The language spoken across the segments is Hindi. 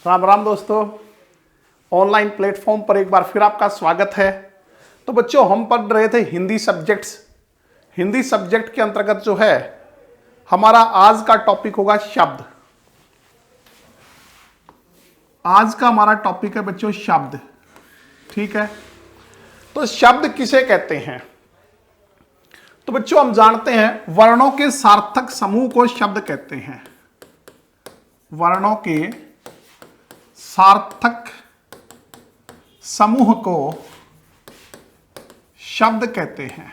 राम राम दोस्तों, ऑनलाइन प्लेटफॉर्म पर एक बार फिर आपका स्वागत है। तो बच्चों, हम पढ़ रहे थे हिंदी सब्जेक्ट्स। हिंदी सब्जेक्ट के अंतर्गत जो है हमारा आज का टॉपिक होगा शब्द। आज का हमारा टॉपिक है बच्चों शब्द। ठीक है, तो शब्द किसे कहते हैं? तो बच्चों हम जानते हैं वर्णों के सार्थक समूह को शब्द कहते हैं। वर्णों के सार्थक समूह को शब्द कहते हैं।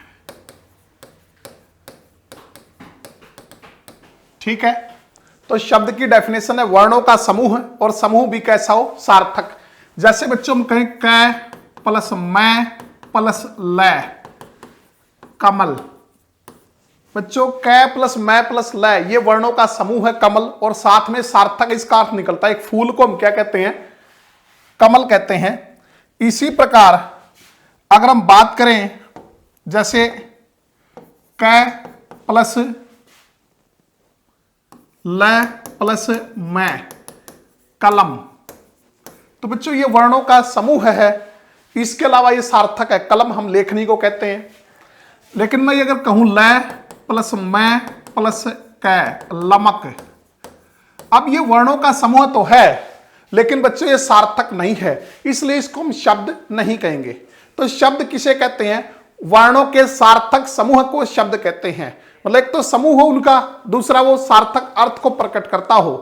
ठीक है, तो शब्द की डेफिनेशन है वर्णों का समूह, और समूह भी कैसा हो? सार्थक। जैसे बच्चों हम कहें कै प्लस मैं प्लस लै, कमल। बच्चों कै प्लस मैं प्लस लै ये वर्णों का समूह है कमल, और साथ में सार्थक इसका अर्थ निकलता है। एक फूल को हम क्या कहते हैं? कमल कहते हैं। इसी प्रकार अगर हम बात करें जैसे कै प्लस लै प्लस मैं, कलम। तो बच्चों ये वर्णों का समूह है। इसके अलावा ये सार्थक है। कलम हम लेखनी को कहते हैं। लेकिन मैं अगर कहूं लै प्लस मैं प्लस कै, लमक। अब ये वर्णों का समूह तो है, लेकिन बच्चों ये सार्थक नहीं है, इसलिए इसको हम शब्द नहीं कहेंगे। तो शब्द किसे कहते हैं? वर्णों के सार्थक समूह को शब्द कहते हैं। मतलब एक तो समूह हो उनका, दूसरा वो सार्थक अर्थ को प्रकट करता हो।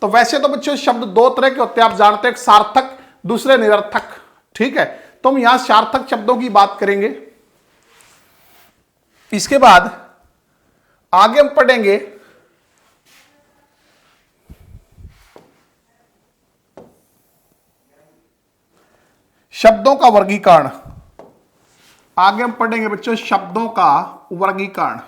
तो वैसे तो बच्चों शब्द दो तरह के होते हैं, आप जानते हैं, एक सार्थक, दूसरे निरर्थक। ठीक है, तो हम यहां सार्थक शब्दों की बात करेंगे। इसके बाद आगे हम पढ़ेंगे शब्दों का वर्गीकरण। आगे हम पढ़ेंगे बच्चों शब्दों का वर्गीकरण।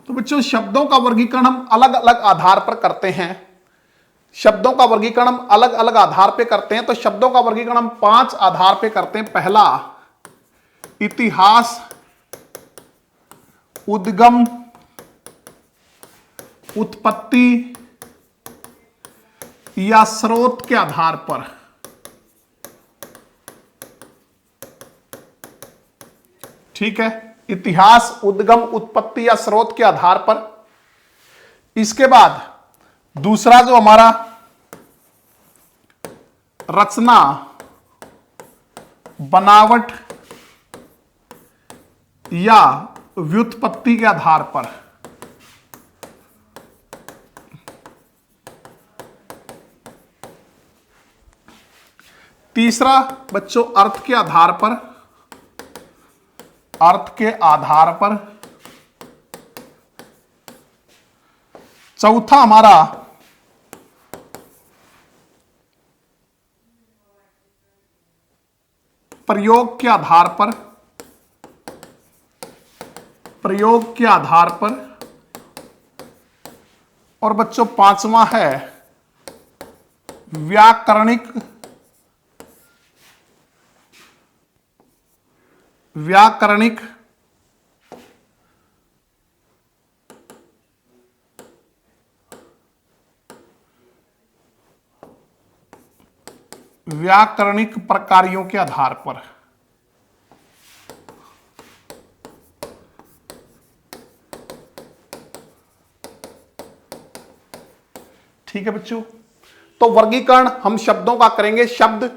तो बच्चों शब्दों का वर्गीकरण हम अलग अलग आधार पर करते हैं। शब्दों का वर्गीकरण हम अलग अलग आधार पर करते हैं। तो शब्दों का वर्गीकरण हम 5 आधार पर करते हैं। पहला, इतिहास, उद्गम, उत्पत्ति या स्रोत के आधार पर। ठीक है, इतिहास, उद्गम, उत्पत्ति या स्रोत के आधार पर। इसके बाद दूसरा जो हमारा रचना, बनावट या व्युत्पत्ति के आधार पर। तीसरा बच्चों अर्थ के आधार पर। अर्थ के आधार पर। चौथा हमारा प्रयोग के आधार पर। प्रयोग के आधार पर। और बच्चों पांचवा है व्याकरणिक। व्याकरणिक व्याकरणिक प्रकारों के आधार पर। ठीक है बच्चों, तो वर्गीकरण हम शब्दों का करेंगे। शब्द,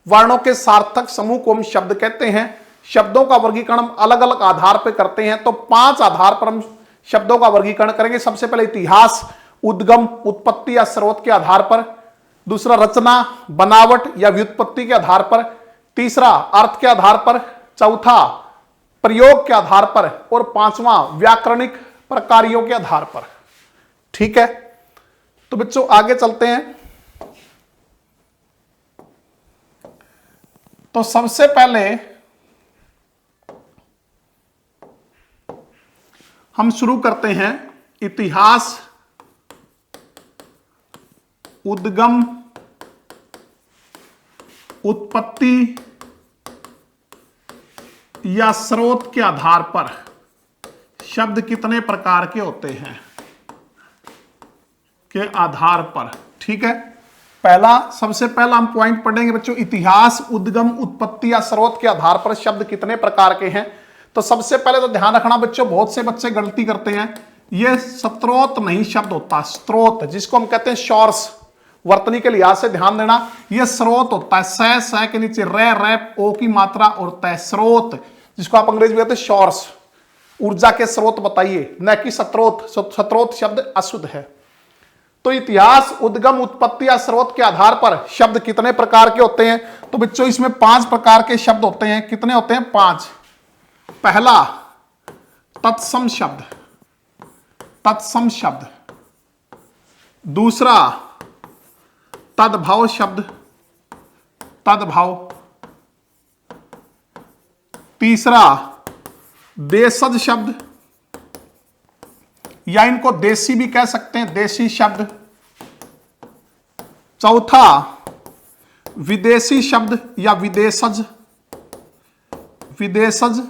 वर्णों के सार्थक समूह को हम शब्द कहते हैं। शब्दों का वर्गीकरण हम अलग अलग आधार पर करते हैं। तो 5 आधार पर हम शब्दों का वर्गीकरण करेंगे। सबसे पहले इतिहास, उद्गम, उत्पत्ति या स्रोत के आधार पर। दूसरा रचना, बनावट या व्युत्पत्ति के आधार पर। तीसरा अर्थ के आधार पर। चौथा प्रयोग के आधार पर। और पांचवा व्याकरणिक प्रकारों के आधार पर। ठीक है, तो बच्चों आगे चलते हैं। तो सबसे पहले हम शुरू करते हैं इतिहास, उद्गम, उत्पत्ति या स्रोत के आधार पर शब्द कितने प्रकार के होते हैं के आधार पर। ठीक है, सबसे पहला हम पॉइंट पढ़ेंगे बच्चों, इतिहास, उद्गम, उत्पत्ति या स्रोत के आधार पर शब्द कितने प्रकार के हैं। तो सबसे पहले तो ध्यान रखना बच्चों, बहुत से बच्चे गलती करते हैं, ये स्रोत नहीं शब्द होता, स्रोत जिसको हम कहते हैं सोर्स, वर्तनी के लिहाज से ध्यान देना, यह स्रोत होता है। स के नीचे रे ओ की मात्रा और तय, स्रोत जिसको आप अंग्रेजी में कहते हैं सोर्स, ऊर्जा के स्रोत बताइए, न कि स्रोत। स्रोत शब्द अशुद्ध है। तो इतिहास, उद्गम, उत्पत्ति या स्रोत के आधार पर शब्द कितने प्रकार के होते हैं। तो बच्चों इसमें 5 प्रकार के शब्द होते हैं। कितने होते हैं? 5। पहला तत्सम शब्द, तत्सम शब्द। दूसरा तद्भव शब्द, तद्भव। तीसरा देशज शब्द, या इनको देसी भी कह सकते हैं, देसी शब्द। चौथा विदेशी शब्द या विदेशज, विदेशज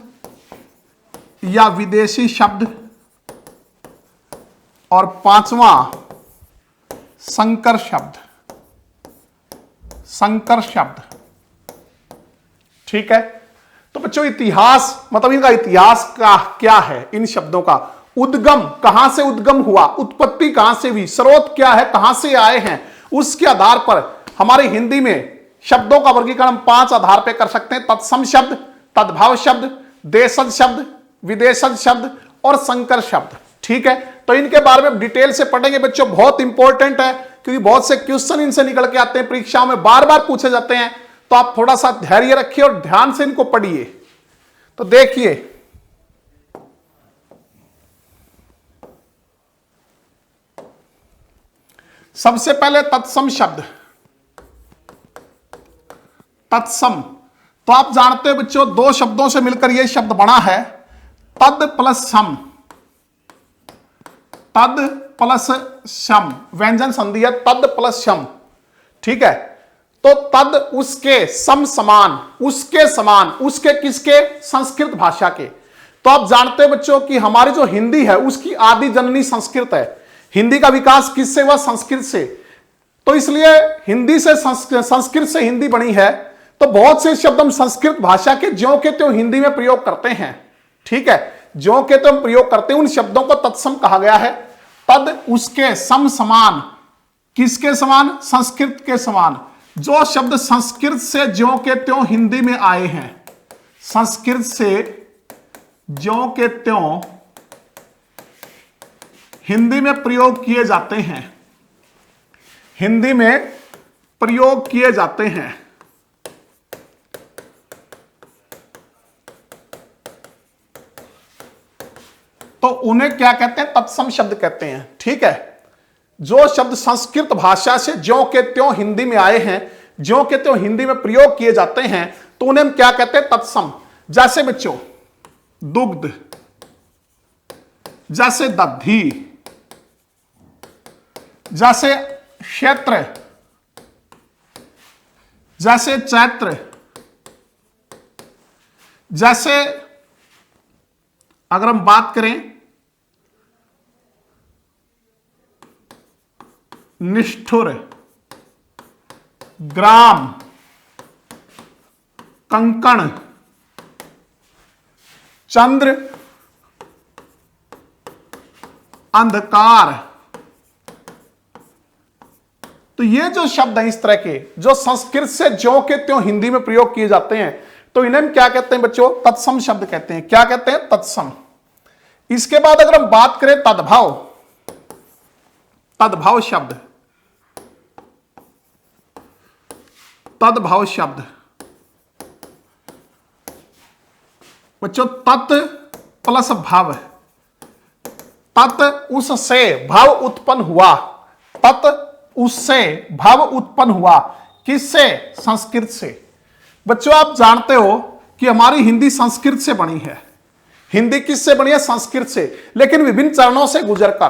या विदेशी शब्द। और 5वां संकर शब्द, संकर शब्द। ठीक है, तो बच्चों इतिहास मतलब इनका इतिहास का क्या है, इन शब्दों का। उद्गम, कहां से उद्गम हुआ, उत्पत्ति कहां से हुई, स्रोत क्या है, कहां से आए हैं, उसके आधार पर हमारी हिंदी में शब्दों का वर्गीकरण 5 आधार पर कर सकते हैं। तत्सम शब्द, तद्भव शब्द, देशज शब्द, विदेशज शब्द और संकर शब्द। ठीक है, तो इनके बारे में डिटेल से पढ़ेंगे बच्चों, बहुत इंपॉर्टेंट है क्योंकि बहुत से क्वेश्चन इनसे निकल के आते हैं, परीक्षाओं में बार बार पूछे जाते हैं। तो आप थोड़ा सा धैर्य रखिए और ध्यान से इनको पढ़िए। तो देखिए, सबसे पहले तत्सम शब्द, तत्सम। तो आप जानते हो बच्चों, 2 शब्दों से मिलकर यह शब्द बना है, तद प्लस सम, तद प्लस शम, व्यंजन संधि है तद प्लस शम। ठीक है, तो तद उसके, सम समान, उसके समान, उसके किसके? संस्कृत भाषा के। तो आप जानते हैं बच्चों कि हमारी जो हिंदी है उसकी आदि जननी संस्कृत है। हिंदी का विकास किससे हुआ? संस्कृत से। तो इसलिए हिंदी से संस्कृत से हिंदी बनी है। तो बहुत से शब्द हम संस्कृत भाषा के ज्यों के त्यों हिंदी में प्रयोग करते हैं। ठीक है, ज्यों के त्यों प्रयोग करते हैं, उन शब्दों को तत्सम कहा गया है। तद उसके, सम समान, किसके समान? संस्कृत के समान। जो शब्द संस्कृत से ज्यों के त्यों हिंदी में आए हैं, संस्कृत से ज्यों के त्यों हिंदी में प्रयोग किए जाते हैं, हिंदी में प्रयोग किए जाते हैं, तो उन्हें क्या कहते हैं? तत्सम शब्द कहते हैं। ठीक है, जो शब्द संस्कृत भाषा से ज्यों के त्यों हिंदी में आए हैं, ज्यों के त्यों हिंदी में प्रयोग किए जाते हैं, तो उन्हें हम क्या कहते हैं? तत्सम। जैसे बच्चों दुग्ध, जैसे दधी, जैसे क्षेत्र, जैसे चैत्र, जैसे अगर हम बात करें निष्ठुर, ग्राम, कंकण, चंद्र, अंधकार, तो ये जो शब्द हैं इस तरह के, जो संस्कृत से ज्यों के त्यों हिंदी में प्रयोग किए जाते हैं, तो इन्हें हम क्या कहते हैं बच्चों? तत्सम शब्द कहते हैं। क्या कहते हैं? तत्सम। इसके बाद अगर हम बात करें तद्भव, तद्भव शब्द, तद्भव शब्द बच्चों, तत् प्लस भव, तत् उससे भव उत्पन्न हुआ, तत् उससे भव उत्पन्न हुआ, किससे? संस्कृत से। बच्चों आप जानते हो कि हमारी हिंदी संस्कृत से बनी है। हिंदी किससे बनी है? संस्कृत से, लेकिन विभिन्न चरणों से गुजरकर,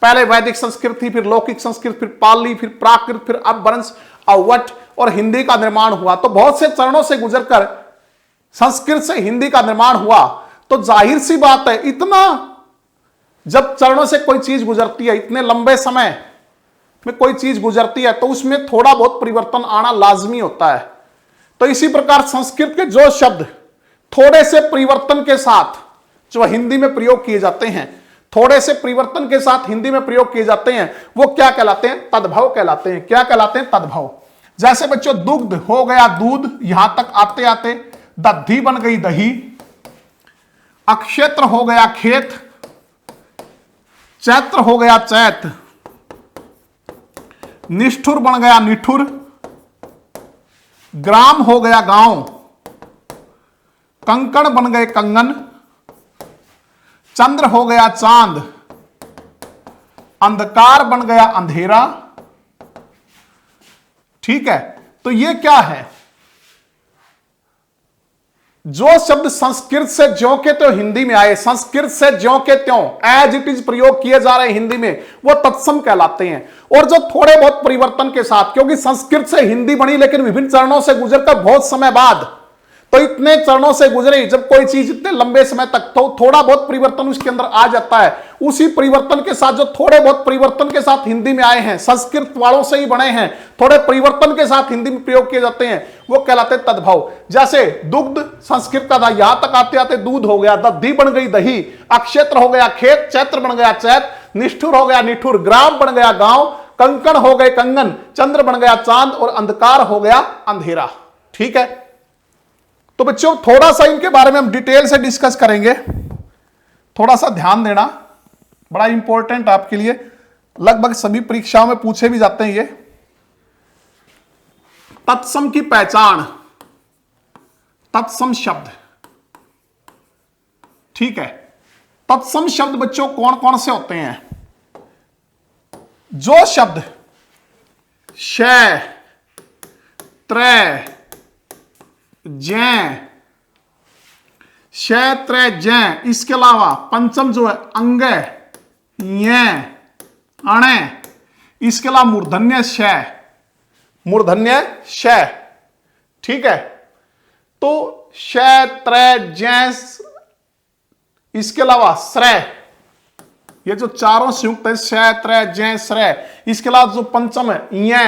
पहले वैदिक संस्कृत थी, फिर लौकिक संस्कृत, फिर पाली, फिर प्राकृत, फिर अपभ्रंश, अवट और हिंदी का निर्माण हुआ। तो बहुत से चरणों से गुजरकर संस्कृत से हिंदी का निर्माण हुआ। तो जाहिर सी बात है, इतना जब चरणों से कोई चीज गुजरती है, इतने लंबे समय में कोई चीज गुजरती है, तो उसमें थोड़ा बहुत परिवर्तन आना लाजमी होता है। तो इसी प्रकार संस्कृत के जो शब्द थोड़े से परिवर्तन के साथ जो हिंदी में प्रयोग किए जाते हैं, थोड़े से परिवर्तन के साथ हिंदी में प्रयोग किए जाते हैं, वो क्या कहलाते हैं? तद्भव कहलाते हैं। क्या कहलाते हैं? तद्भव। जैसे बच्चों दुग्ध हो गया दूध, यहां तक आते आते दधी बन गई दही, अक्षेत्र हो गया खेत, चैत्र हो गया चैत, निष्ठुर बन गया निठुर, ग्राम हो गया गांव, कंकण बन गए कंगन, चंद्र हो गया चांद, अंधकार बन गया अंधेरा। ठीक है, तो ये क्या है? जो शब्द संस्कृत से ज्यों के त्यों हिंदी में आए, संस्कृत से ज्यों के त्यों एज इट इज प्रयोग किए जा रहे हैं हिंदी में, वो तत्सम कहलाते हैं। और जो थोड़े बहुत परिवर्तन के साथ, क्योंकि संस्कृत से हिंदी बनी लेकिन विभिन्न चरणों से गुजरकर बहुत समय बाद, तो इतने चरणों से गुजरे जब कोई चीज इतने लंबे समय तक, तो थोड़ा बहुत परिवर्तन उसके अंदर आ जाता है। उसी परिवर्तन के साथ, जो थोड़े बहुत परिवर्तन के साथ हिंदी में आए हैं, संस्कृत वालों से ही बने हैं, थोड़े परिवर्तन के साथ हिंदी में प्रयोग किए जाते हैं, वो कहलाते हैं तद्भव। जैसे दुग्ध संस्कृत का था, यहां तक आते आते दूध हो गया, दधी बन गई दही, अक्षेत्र हो गया खेत, चैत्र बन गया चैत, निष्ठुर हो गया निठुर, ग्राम बन गया गांव, कंकण हो गए कंगन, चंद्र बन गया चांद, और अंधकार हो गया अंधेरा। ठीक है, तो बच्चों थोड़ा सा इनके बारे में हम डिटेल से डिस्कस करेंगे, थोड़ा सा ध्यान देना, बड़ा इंपॉर्टेंट आपके लिए, लगभग सभी परीक्षाओं में पूछे भी जाते हैं ये। तत्सम की पहचान, तत्सम शब्द। ठीक है, तत्सम शब्द बच्चों कौन कौन से होते हैं? जो शब्द शय, त्रय, जय, शय त्रय जय, इसके अलावा पंचम जो है अंग, य, अण, इसके अलावा मूर्धन्य शय, मूर्धन्य शय। ठीक है, तो शय त्रय जय, इसके अलावा श्रय, ये जो चारों संयुक्त है, शय त्रय जय श्रय, इसके अलावा जो पंचम है य,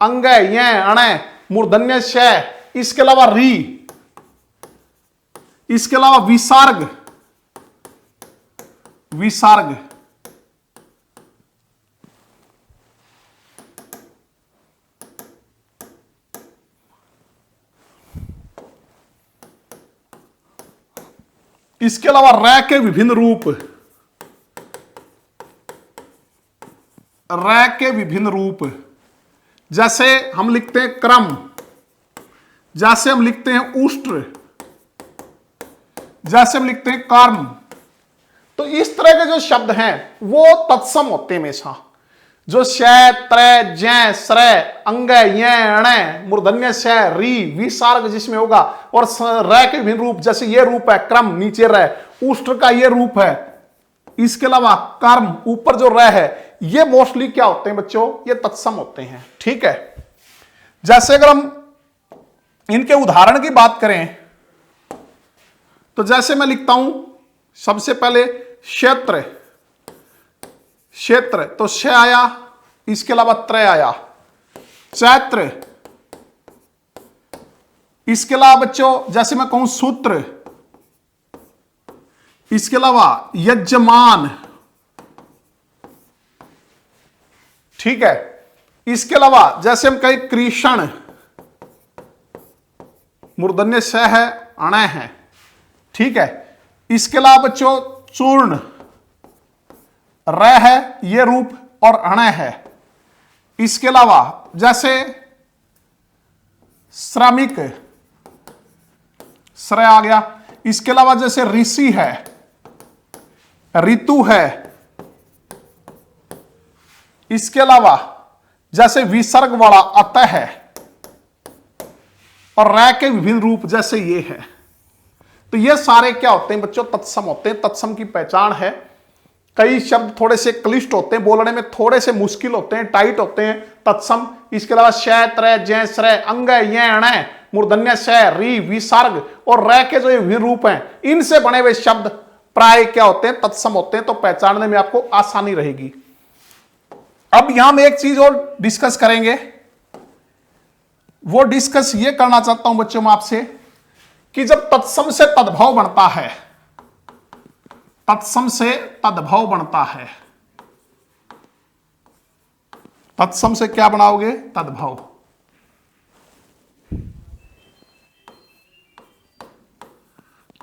अंग, य, अण, मूर्धन्य शय, इसके अलावा री, इसके अलावा विसर्ग, विसर्ग, इसके अलावा रै के विभिन्न रूप, रै के विभिन्न रूप, जैसे हम लिखते हैं क्रम, जैसे हम लिखते हैं उष्ट्र, जैसे हम लिखते हैं कर्म। तो इस तरह के जो शब्द हैं वो तत्सम होते हैं हमेशा। जो शय त्रय जय श्रय अंग य अण मूर्धन्य शय री विसर्ग जिसमें होगा, और रै के विभिन्न रूप, जैसे ये रूप है क्रम, नीचे रै, उष्ट्र का ये रूप है, इसके अलावा कर्म, ऊपर जो रै है, ये मोस्टली क्या होते हैं बच्चों? ये तत्सम होते हैं। ठीक है, जैसे अगर हम इनके उदाहरण की बात करें, तो जैसे मैं लिखता हूं सबसे पहले क्षेत्र, क्षेत्र, तो श आया, इसके अलावा त्रय आया, चैत्र, इसके अलावा बच्चों जैसे मैं कहूं सूत्र, इसके अलावा यजमान। ठीक है, इसके अलावा जैसे हम कहें कृष्ण, मूर्धन्य श है, अण है। ठीक है, इसके अलावा बच्चों चूर्ण, र है ये रूप और अण है। इसके अलावा जैसे श्रमिक, श्रय आ गया। इसके अलावा जैसे ऋषि है, ऋतु है। इसके अलावा जैसे विसर्ग वाला अतः है, और रै के विभिन्न रूप जैसे ये है। तो ये सारे क्या होते हैं बच्चों? तत्सम होते हैं। तत्सम की पहचान है। कई शब्द थोड़े से क्लिष्ट होते हैं, बोलने में थोड़े से मुश्किल होते हैं, टाइट होते हैं, तत्सम। इसके अलावा शय त्रय जय श्रय अंग य अण मूर्धन्य श, री, विसर्ग और रै के जो ये विरूप हैं, इनसे बने हुए शब्द प्राय क्या होते हैं, तत्सम होते हैं। तो पहचानने में आपको आसानी रहेगी। अब यहां हम एक चीज और डिस्कस करेंगे, वो डिस्कस ये करना चाहता हूं बच्चों में आपसे कि जब तत्सम से तद्भव बनता है, तत्सम से तद्भव बनता है, तत्सम से क्या बनाओगे, तद्भव।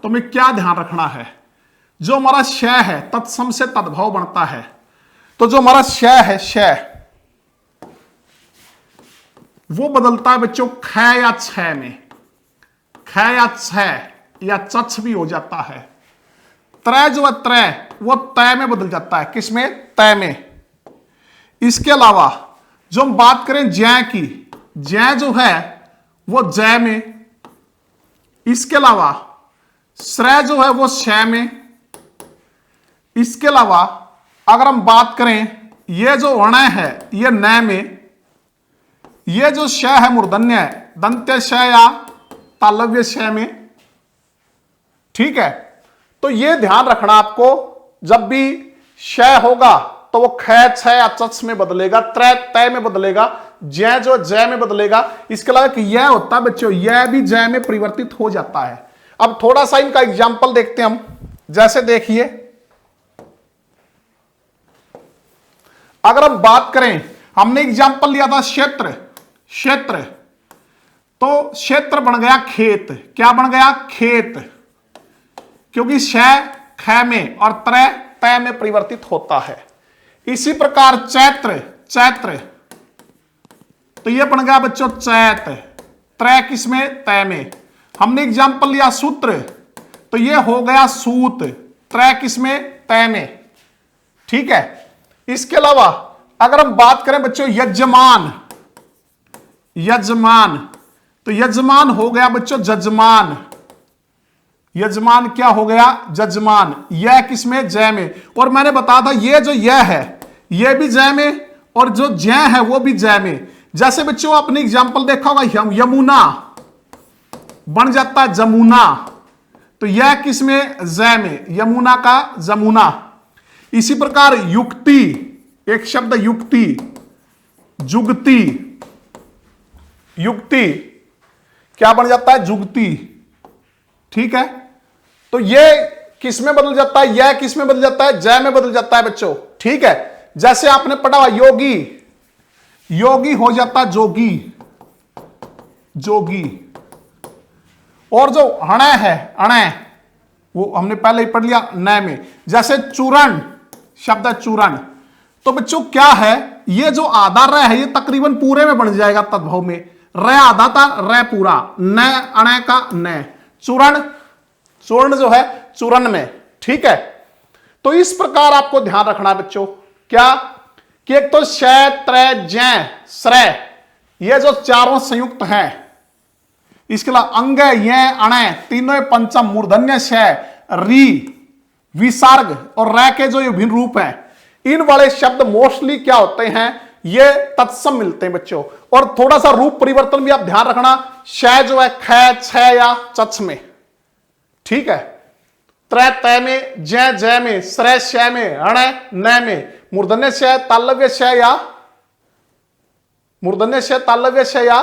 तो में क्या ध्यान रखना है, जो हमारा श है तत्सम से तद्भव बनता है, तो जो हमारा श है, श वो बदलता है बच्चों ख या छ में, ख या छ या चछ भी हो जाता है। त्रय जो है त्रय वो तय में बदल जाता है, किसमें, तय में। इसके अलावा जो हम बात करें जय की, जय जो है वो जय में। इसके अलावा श्रय जो है वो शय में। इसके अलावा अगर हम बात करें ये जो अणय है ये नय में। ये जो श है मूर्धन्य है, दंत्य श या तालव्य श में। ठीक है, तो ये ध्यान रखना आपको, जब भी श होगा तो वो ख, छ या चछ में बदलेगा, त्रय तय में बदलेगा, जय जो जय में बदलेगा। इसके अलावा कि यह होता है बच्चों, यह भी जय में परिवर्तित हो जाता है। अब थोड़ा सा इनका एग्जाम्पल देखते हैं हम। जैसे देखिए, अगर हम बात करें, हमने एग्जाम्पल लिया था क्षेत्र, क्षेत्र, तो क्षेत्र बन गया खेत। क्या बन गया, खेत, क्योंकि श ख में और त्रय तय में परिवर्तित होता है। इसी प्रकार चैत्र, चैत्र, तो यह बन गया बच्चों चैत, त्रय किसमें, तय में। हमने एग्जाम्पल लिया सूत्र, तो यह हो गया सूत, त्रय किसमें, तय में। ठीक है, इसके अलावा अगर हम बात करें बच्चों यजमान, यजमान, तो यजमान हो गया बच्चों जजमान। यजमान क्या हो गया, जजमान, यह किसमें, जय में। और मैंने बताया था ये जो यह है यह भी जय में और जो जय है वो भी जय में। जैसे बच्चों आपने एग्जाम्पल देखा होगा, यमुना बन जाता है जमुना, तो यह किसमें, जय में, यमुना का जमुना। इसी प्रकार युक्ति, एक शब्द युक्ति, जुगती, युक्ति क्या बन जाता है, जुगती। ठीक है, तो ये किसमें बदल जाता है, यह किसमें बदल जाता है, जय में बदल जाता है बच्चों। ठीक है, जैसे आपने पढ़ा योगी, योगी हो जाता है जोगी, जोगी। और जो हणय है, अणय, वो हमने पहले ही पढ़ लिया नय में। जैसे चूरण, शब्द है चूरण, तो बच्चों क्या है, ये जो आधा र है ये तकरीबन पूरे में बन जाएगा तद्भव में। र आधा था, र पूरा, न अणय का न, चूरण, चूर्ण जो है चूरण में। ठीक है, तो इस प्रकार आपको ध्यान रखना बच्चों, क्या कि एक तो श, त्रय, जय, श्रय, ये जो चारों संयुक्त हैं। इसके अलावा अंग, ये, अणय, तीनों पंचम, मूर्धन्य श, री, विसर्ग और रै के जो ये भिन्न रूप हैं, इन वाले शब्द मोस्टली क्या होते हैं, ये तत्सम मिलते हैं बच्चों। और थोड़ा सा रूप परिवर्तन भी आप ध्यान रखना, श जो है ख, छ या चछ में। ठीक है, त्रय तय में, जय जय में, श्रय शय में, अणय नय में, मूर्धन्य श तालव्य श या मूर्धन्य श तालव्य श या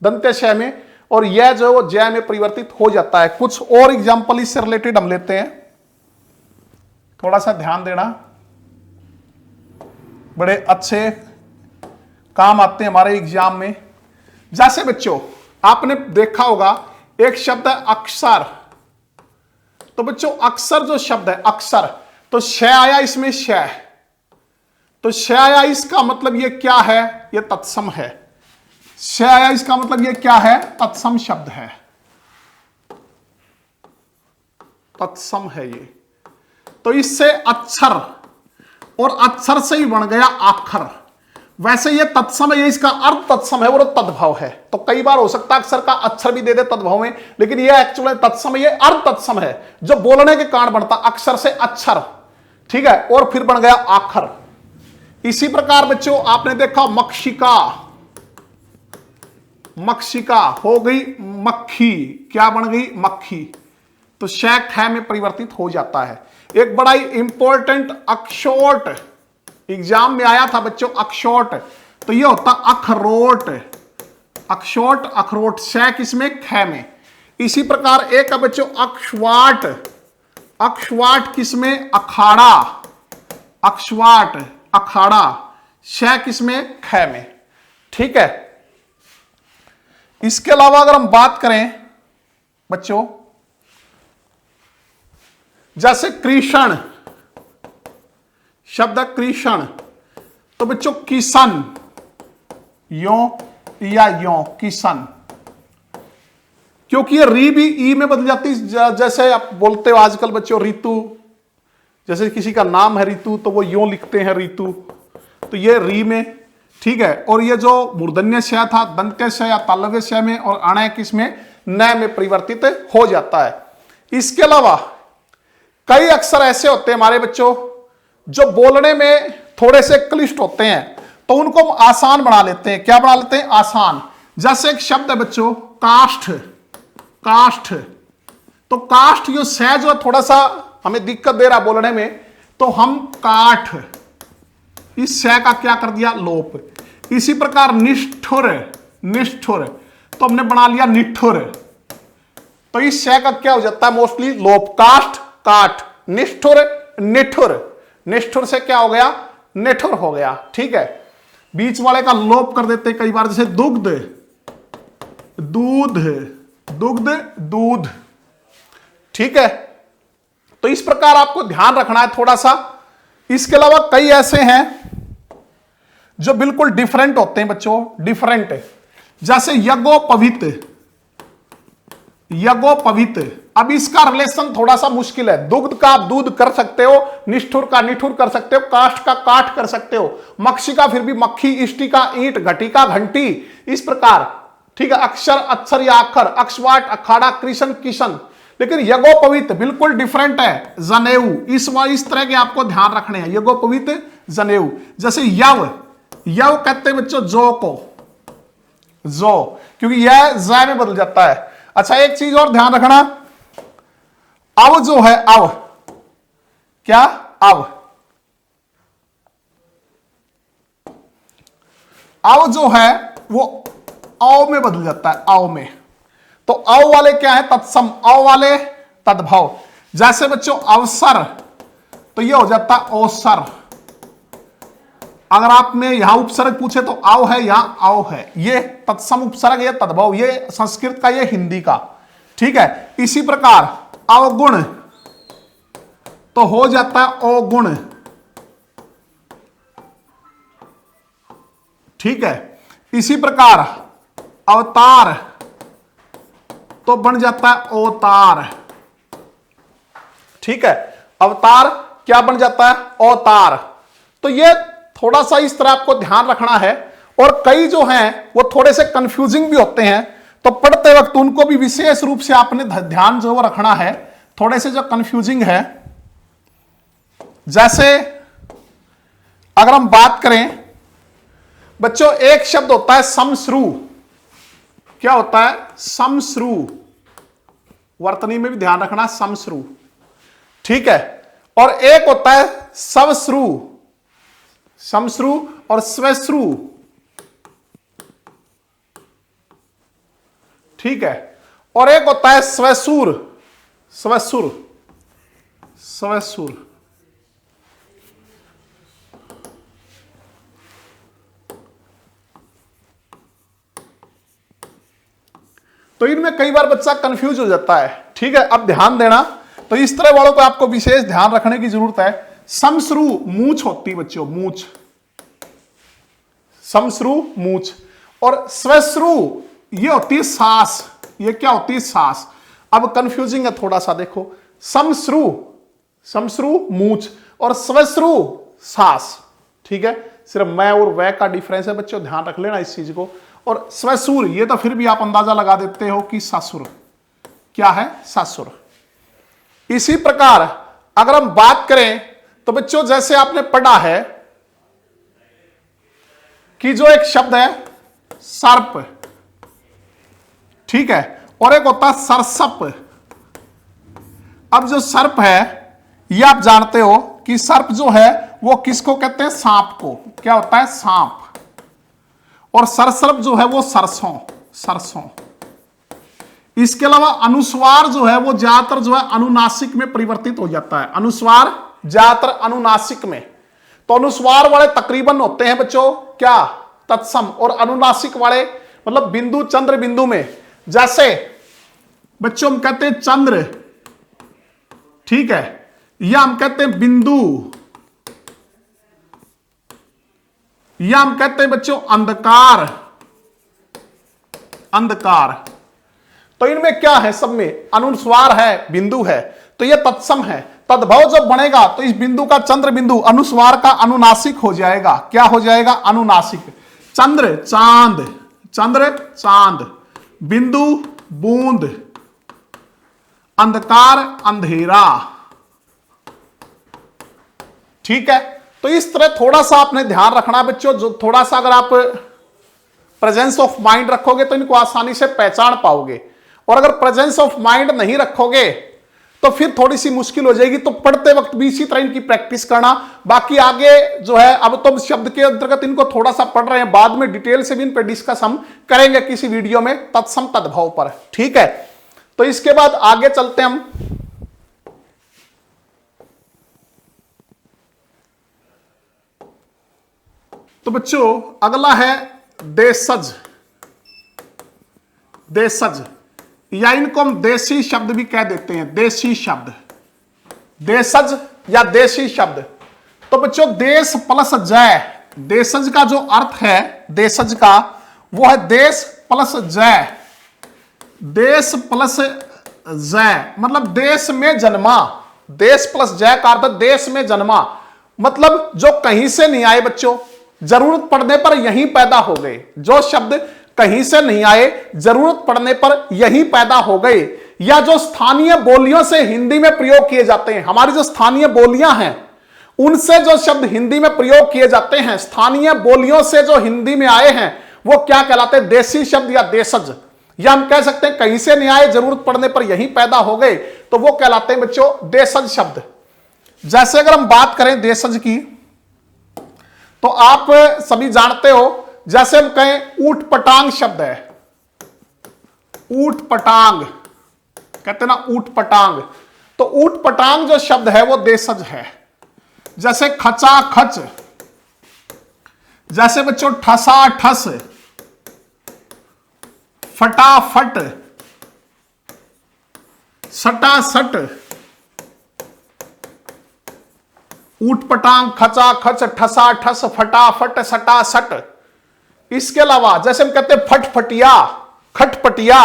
दंत्य श में, और यह जो है वो जय में परिवर्तित हो जाता है। कुछ और एग्जाम्पल इससे रिलेटेड हम लेते हैं, थोड़ा सा ध्यान देना, बड़े अच्छे काम आते हैं हमारे एग्जाम में। जैसे बच्चों आपने देखा होगा एक शब्द है अक्षर, तो बच्चों अक्षर जो शब्द है, अक्षर, तो श आया इसमें, श, तो श आया, इसका मतलब ये क्या है, ये तत्सम है। श आया, इसका मतलब ये क्या है, तत्सम शब्द है, तत्सम है ये। तो इससे अक्षर, और अक्षर से ही बन गया आखर। वैसे ये तत्सम है, ये इसका अर्थ तत्सम है और तद्भव है। तो कई बार हो सकता है अक्षर का अक्षर भी दे दे तद्भव में, लेकिन ये एक्चुअली तत्सम है, ये अर्थ तत्सम है जो बोलने के कारण बनता, अक्षर से अक्षर। ठीक है, और फिर बन गया आखर। इसी प्रकार बच्चों आपने देखा मक्षिका, मक्षिका हो गई मक्खी, क्या बन गई मक्खी, तो शय ख में परिवर्तित हो जाता है। एक बड़ा ही इंपॉर्टेंट अक्षोट एग्जाम में आया था बच्चों, अक्षोट, तो ये होता अखरोट, अक्षोट अखरोट, शय किसमें ख में। इसी प्रकार एक है बच्चों अक्षवाट, अक्षवाट किसमें अखाड़ा, अक्षवाट अखाड़ा, शय किसमें ख में। ठीक है, इसके अलावा अगर हम बात करें बच्चों जैसे कृष्ण, शब्द कृष्ण, तो बच्चों किशन, यो या यो किशन, क्योंकि ये री भी ई में बदल जाती है। जैसे आप बोलते हो आजकल बच्चों ऋतु, जैसे किसी का नाम है ऋतु तो वो यो लिखते हैं ऋतु, तो ये री में। ठीक है, और ये जो मूर्धन्य श था दंत्य श या तालव्य श में, और अणय किसमें न में परिवर्तित हो जाता है। इसके अलावा कई अक्षर ऐसे होते हैं हमारे बच्चों जो बोलने में थोड़े से क्लिष्ट होते हैं, तो उनको हम आसान बना लेते हैं। क्या बना लेते हैं? आसान। जैसे एक शब्द है बच्चों काष्ठ, काष्ठ, तो काष्ठ जो स जो थोड़ा सा हमें दिक्कत दे रहा बोलने में, तो हम काठ, इस स का क्या कर दिया? लोप। इसी प्रकार निष्ठुर, निष्ठुर, तो हमने बना लिया निठुर, तो इस स का क्या हो जाता है? मोस्टली लोप। काष्ठ काठ, निष्ठुर निठुर, निष्ठुर से क्या हो गया? निठुर हो गया। ठीक है, बीच वाले का लोप कर देते कई बार, जैसे दुग्ध, दूध, दुग्ध दूध। ठीक है, तो इस प्रकार आपको ध्यान रखना है थोड़ा सा। इसके अलावा कई ऐसे हैं जो बिल्कुल डिफरेंट होते हैं बच्चों, डिफरेंट, जैसे यज्ञोपवीत, यज्ञोपवीत। अब इसका रिलेशन थोड़ा सा मुश्किल है। दुग्ध का आप दूध कर सकते हो, निष्ठुर का निठुर कर सकते हो, काष्ठ का काठ कर सकते हो, मक्षी का फिर भी मक्खी, इष्टि का ईंट, घटी का घंटी, इस प्रकार। ठीक है, अक्षर अक्षर या अक्षर, अक्षवाट अखाड़ा, कृष्ण किशन। लेकिन यज्ञोपवीत बिल्कुल डिफरेंट है, जनेऊ। इस तरह के आपको ध्यान रखने हैं, यज्ञोपवीत जनेऊ। जैसे यव, यव कहते हैं बच्चों जो को, जो, क्योंकि यह ज में बदल जाता है। अच्छा, एक चीज और ध्यान रखना, अव जो है, अव, क्या? अव, अव जो है वो अव में बदल जाता है, अव में। तो अव वाले क्या है? तत्सम, अव वाले तद्भव। जैसे बच्चों अवसर, तो ये हो जाता है अवसर। अगर आप में यहां उपसर्ग पूछे तो अव है, यहां अव है, ये तत्सम उपसर्ग, ये तद्भव, ये संस्कृत का, ये हिंदी का। ठीक है, इसी प्रकार अवगुण तो हो जाता है अवगुण। ठीक है, इसी प्रकार अवतार तो बन जाता है अवतार। ठीक है, अवतार क्या बन जाता है? अवतार। तो ये थोड़ा सा इस तरह आपको ध्यान रखना है। और कई जो हैं वो थोड़े से कंफ्यूजिंग भी होते हैं, तो पढ़ते वक्त उनको भी विशेष रूप से आपने ध्यान जो रखना है। थोड़े से जो कंफ्यूजिंग है, जैसे अगर हम बात करें बच्चों, एक शब्द होता है समश्रु। क्या होता है? समश्रु। वर्तनी में भी ध्यान रखना, समश्रु। ठीक है, और एक होता है स्वश्रु, समश्रु और स्वश्रु। ठीक है, और एक होता है स्वसुर, स्वसुर, स्वसुर। तो इनमें कई बार बच्चा कंफ्यूज हो जाता है। ठीक है, अब ध्यान देना, तो इस तरह वालों को आपको विशेष ध्यान रखने की जरूरत है। समश्रु मूछ होती बच्चों, मूछ, समश्रु मूछ, और स्वश्रु ये होती है सांस। ये क्या होती है? सांस। अब कंफ्यूजिंग है थोड़ा सा, देखो, समश्रु, समश्रु मूछ और स्वश्रु सांस। ठीक है, सिर्फ मैं और वह का डिफरेंस है बच्चों, ध्यान रख लेना इस चीज को। और स्वसुर ये तो फिर भी आप अंदाजा लगा देते हो कि ससुर। क्या है? ससुर। इसी प्रकार अगर हम बात करें तो बच्चों जैसे आपने पढ़ा है कि जो एक शब्द है सर्प, ठीक है, और एक होता है सरसप। अब जो सर्प है ये आप जानते हो कि सर्प जो है वो किसको कहते हैं, सांप को। क्या होता है, सांप। और सरसर्प जो है वो सरसों, सरसों। इसके अलावा अनुस्वार जो है वो ज्यादातर जो है अनुनासिक में परिवर्तित हो जाता है, अनुस्वार ज्यादातर अनुनासिक में। तो अनुस्वार वाले तकरीबन होते हैं बच्चों क्या, तत्सम, और अनुनासिक वाले मतलब बिंदु चंद्र बिंदु में। जैसे बच्चों हम कहते हैं चंद्र, ठीक है, या हम कहते हैं बिंदु, या हम कहते हैं बच्चों अंधकार, अंधकार। तो इनमें क्या है, सब में अनुस्वार है, बिंदु है, तो ये तत्सम है। तद्भव जब बनेगा तो इस बिंदु का चंद्र बिंदु अनुस्वार का अनुनासिक हो जाएगा। क्या हो जाएगा, अनुनासिक। चंद्र चांद, चंद्र चांद, बिंदु बूंद, अंधकार अंधेरा, ठीक है। तो इस तरह थोड़ा सा आपने ध्यान रखना बच्चों, जो थोड़ा सा अगर आप प्रेजेंस ऑफ माइंड रखोगे तो इनको आसानी से पहचान पाओगे, और अगर प्रेजेंस ऑफ माइंड नहीं रखोगे तो फिर थोड़ी सी मुश्किल हो जाएगी। तो पढ़ते वक्त भी इसी तरह इनकी प्रैक्टिस करना। बाकी आगे जो है अब तो शब्द के अंतर्गत इनको थोड़ा सा पढ़ रहे हैं, बाद में डिटेल से भी इन पर डिस्कस हम करेंगे किसी वीडियो में तत्सम तद्भव पर, ठीक है। तो इसके बाद आगे चलते हैं हम। तो बच्चों अगला है देशज, देशज, या इनको हम देशी शब्द भी कह देते हैं, देशी शब्द, देशज या देशी शब्द। तो बच्चों देश प्लस जय, देशज का जो अर्थ है देशज का वो है देश प्लस जय, देश प्लस जय मतलब देश में जन्मा, देश प्लस जय का अर्थ देश में जन्मा, मतलब जो कहीं से नहीं आए बच्चों, जरूरत पड़ने पर यहीं पैदा हो गए। जो शब्द कहीं से नहीं आए, जरूरत पड़ने पर यहीं पैदा हो गए, या जो स्थानीय बोलियों से हिंदी में प्रयोग किए जाते हैं। हमारी जो स्थानीय बोलियां हैं उनसे जो शब्द हिंदी में प्रयोग किए जाते हैं, स्थानीय बोलियों से जो हिंदी में आए हैं, वो क्या कहलाते हैं, देशी शब्द या देशज। या हम कह सकते हैं कहीं से नहीं आए, जरूरत पड़ने पर यहीं पैदा हो गए, तो वो कहलाते हैं बच्चों देशज शब्द। जैसे अगर हम बात करें देशज की, तो आप सभी जानते हो, जैसे हम कहें ऊट पटांग शब्द है, ऊट पटांग कहते हैं ना, ऊट पटांग। तो ऊट पटांग जो शब्द है वो देशज है। जैसे खचा खच, जैसे बच्चों ठसा ठस, फटाफट, सटा सट, ऊट पटांग, खचा खच, ठसा ठस, फटाफट, सटा सट। इसके अलावा जैसे हम कहते हैं फटफटिया, खटपटिया,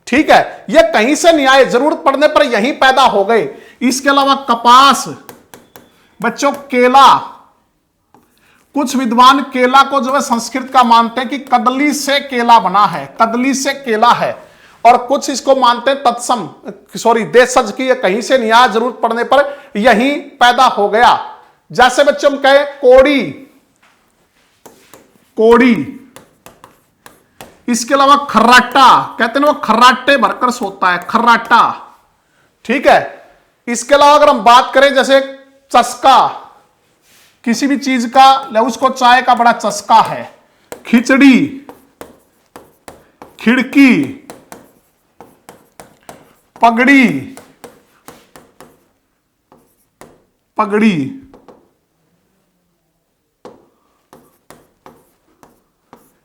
ठीक है, ये कहीं से नहीं आए, जरूरत पड़ने पर यहीं पैदा हो गए। इसके अलावा कपास, बच्चों केला, कुछ विद्वान केला को जो है संस्कृत का मानते हैं कि कदली से केला बना है, कदली से केला है, और कुछ इसको मानते हैं तत्सम देशज की, ये कहीं से नहीं आया, जरूरत पड़ने पर यहीं पैदा हो गया। जैसे बच्चों हम कहें कोड़ी, कोड़ी। इसके अलावा खर्राटा, कहते हैं वो खर्राटे भरकर सोता है, खर्राटा, ठीक है। इसके अलावा अगर हम बात करें जैसे चस्का, किसी भी चीज का, उसको चाय का बड़ा चस्का है, खिचड़ी, खिड़की, पगड़ी, पगड़ी।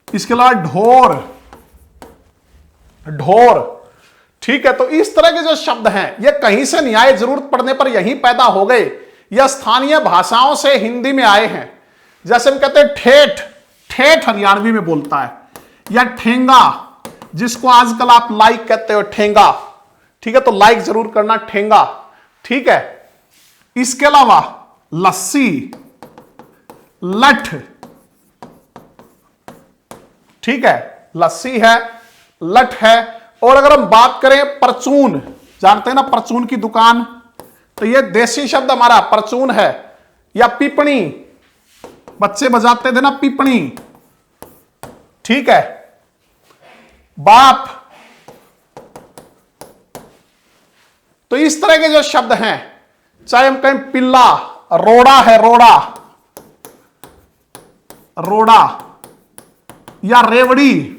इसके अलावा ढोर, ढोर, ठीक है। तो इस तरह के जो शब्द हैं ये कहीं से नहीं आए, जरूरत पड़ने पर यहीं पैदा हो गए, या स्थानीय भाषाओं से हिंदी में आए हैं। जैसे हम कहते हैं ठेठ, ठेठ हरियाणवी में बोलता है, या ठेंगा, जिसको आजकल आप लाइक कहते हो, ठेंगा, ठीक है, तो लाइक जरूर करना, ठेंगा, ठीक है। इसके अलावा लस्सी, लठ, ठीक है, लस्सी है, लठ है। और अगर हम बात करें परचून, जानते हैं ना परचून की दुकान, तो ये देशी शब्द हमारा परचून है। या पिपणी, बच्चे बजाते थे ना पिपणी, ठीक है। बाप, तो इस तरह के जो शब्द हैं, चाहे हम कहें पिल्ला, रोड़ा है, रोड़ा, रोड़ा, या रेवड़ी,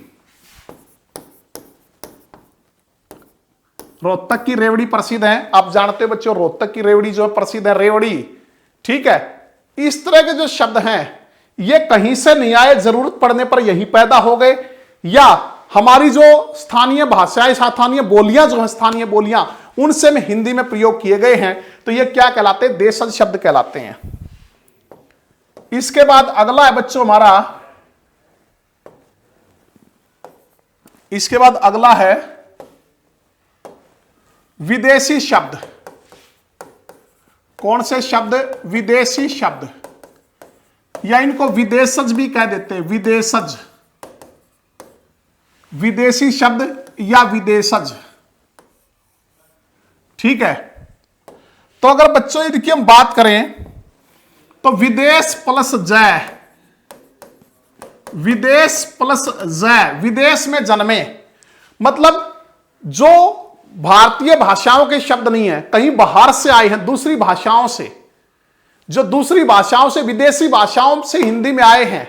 रोहतक की रेवड़ी प्रसिद्ध है, आप जानते हो बच्चों, रोहतक की रेवड़ी जो है प्रसिद्ध है, रेवड़ी। ठीक है, इस तरह के जो शब्द हैं ये कहीं से नहीं आए, जरूरत पड़ने पर यही पैदा हो गए, या हमारी जो स्थानीय भाषाएं, स्थानीय बोलियां जो है, स्थानीय बोलियां, उनसे में हिंदी में प्रयोग किए गए हैं। तो ये क्या कहलाते हैं? देशज शब्द कहलाते हैं। इसके बाद अगला है बच्चों हमारा, इसके बाद अगला है विदेशी शब्द। कौन से शब्द? विदेशी शब्द, या इनको विदेशज भी कह देते हैं, विदेशज, विदेशी शब्द या विदेशज। ठीक है, तो अगर बच्चों इनकी हम बात करें तो विदेश प्लस जय, विदेश प्लस जय, विदेश में जन्मे, मतलब जो भारतीय भाषाओं के शब्द नहीं है, कहीं बाहर से आए हैं, दूसरी भाषाओं से, जो दूसरी भाषाओं से, विदेशी भाषाओं से हिंदी में आए हैं।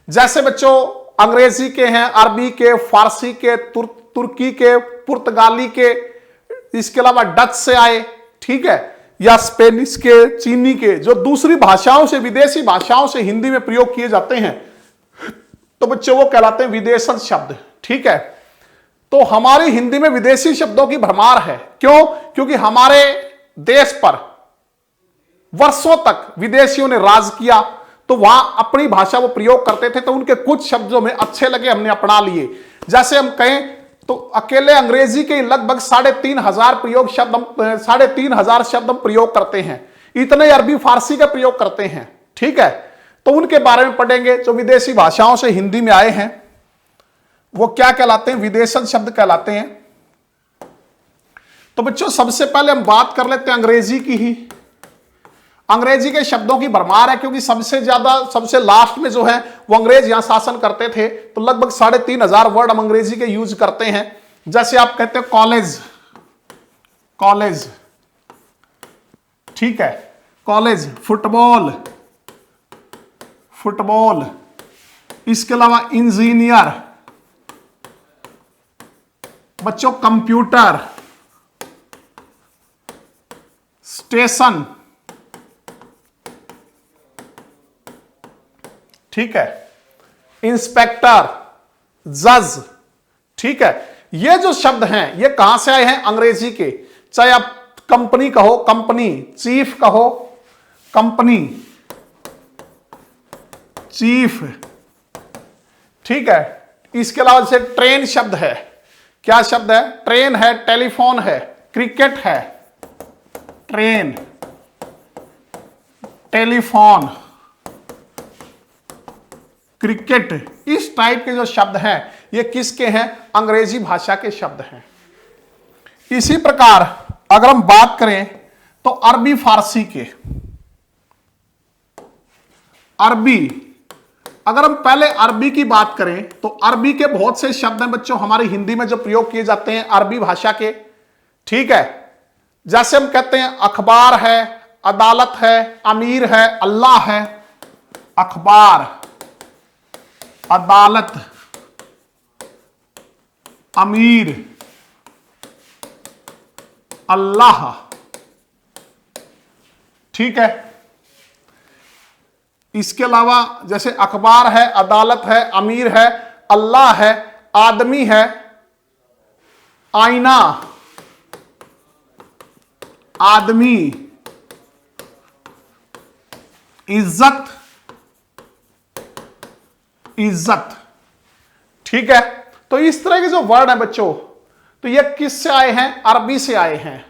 जैसे बच्चों अंग्रेजी के हैं, अरबी के, फारसी के, तुर्की के, पुर्तगाली के, इसके अलावा डच से आए, ठीक है, या स्पेनिश के, चीनी के, जो दूसरी भाषाओं से, विदेशी भाषाओं से हिंदी में प्रयोग किए जाते हैं, तो बच्चों वो कहलाते हैं विदेशज शब्द। ठीक है, तो हमारी हिंदी में विदेशी शब्दों की भरमार है। क्यों? क्योंकि हमारे देश पर वर्षों तक विदेशियों ने राज किया, तो वहां अपनी भाषा वो प्रयोग करते थे, तो उनके कुछ शब्दों में अच्छे लगे, हमने अपना लिए। जैसे हम कहें तो अकेले अंग्रेजी के लगभग 3,500 प्रयोग शब्द हम 3,500 शब्द हम प्रयोग करते हैं, इतने अरबी फारसी का प्रयोग करते हैं। ठीक है, तो उनके बारे में पढ़ेंगे। जो विदेशी भाषाओं से हिंदी में आए हैं वो क्या कहलाते हैं? विदेशज शब्द कहलाते हैं। तो बच्चों सबसे पहले हम बात कर लेते हैं अंग्रेजी की ही। अंग्रेजी के शब्दों की भरमार है, क्योंकि सबसे ज्यादा, सबसे लास्ट में जो है वो अंग्रेज यहां शासन करते थे, तो लगभग 3,500 वर्ड हम अंग्रेजी के यूज करते हैं। जैसे आप कहते हो कॉलेज, कॉलेज, ठीक है, कॉलेज, फुटबॉल, फुटबॉल, इसके अलावा इंजीनियर, बच्चों कंप्यूटर, स्टेशन, ठीक है, इंस्पेक्टर, जज। ठीक है, ये जो शब्द हैं ये कहां से आए हैं? अंग्रेजी के। चाहे आप कंपनी कहो, कंपनी, चीफ कहो, कंपनी, चीफ। ठीक है, इसके अलावा जैसे ट्रेन शब्द है, क्या शब्द है? ट्रेन है, टेलीफोन है, क्रिकेट है, ट्रेन, टेलीफोन, क्रिकेट। इस टाइप के जो शब्द हैं ये किसके हैं? अंग्रेजी भाषा के शब्द हैं। इसी प्रकार अगर हम बात करें तो अरबी फारसी के, अरबी, अगर हम पहले अरबी की बात करें तो अरबी के बहुत से शब्द हैं बच्चों हमारी हिंदी में जो प्रयोग किए जाते हैं अरबी भाषा के। ठीक है, जैसे हम कहते हैं अखबार है, अदालत है, अमीर है, अल्लाह है। अखबार, अदालत, अमीर, अल्लाह। ठीक है, इसके अलावा जैसे अखबार है, अदालत है, अमीर है, अल्लाह है, आदमी है, आईना, आदमी, इज्जत, इज्जत। ठीक है, तो इस तरह के जो वर्ड है बच्चों, तो ये किससे आए हैं? अरबी से आए हैं।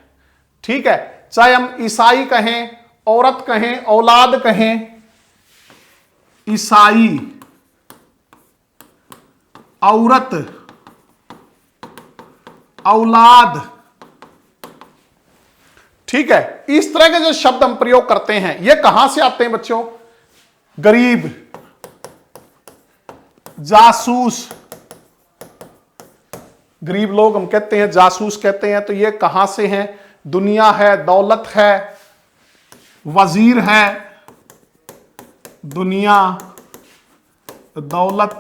ठीक है, चाहे हम ईसाई कहें, औरत कहें, औलाद कहें, ईसाई, औरत, औलाद। ठीक है, इस तरह के जो शब्द हम प्रयोग करते हैं ये कहां से आते हैं बच्चों? गरीब, जासूस, गरीब लोग हम कहते हैं, जासूस कहते हैं, तो ये कहां से हैं? दुनिया है, दौलत है, वजीर है, दुनिया, दौलत,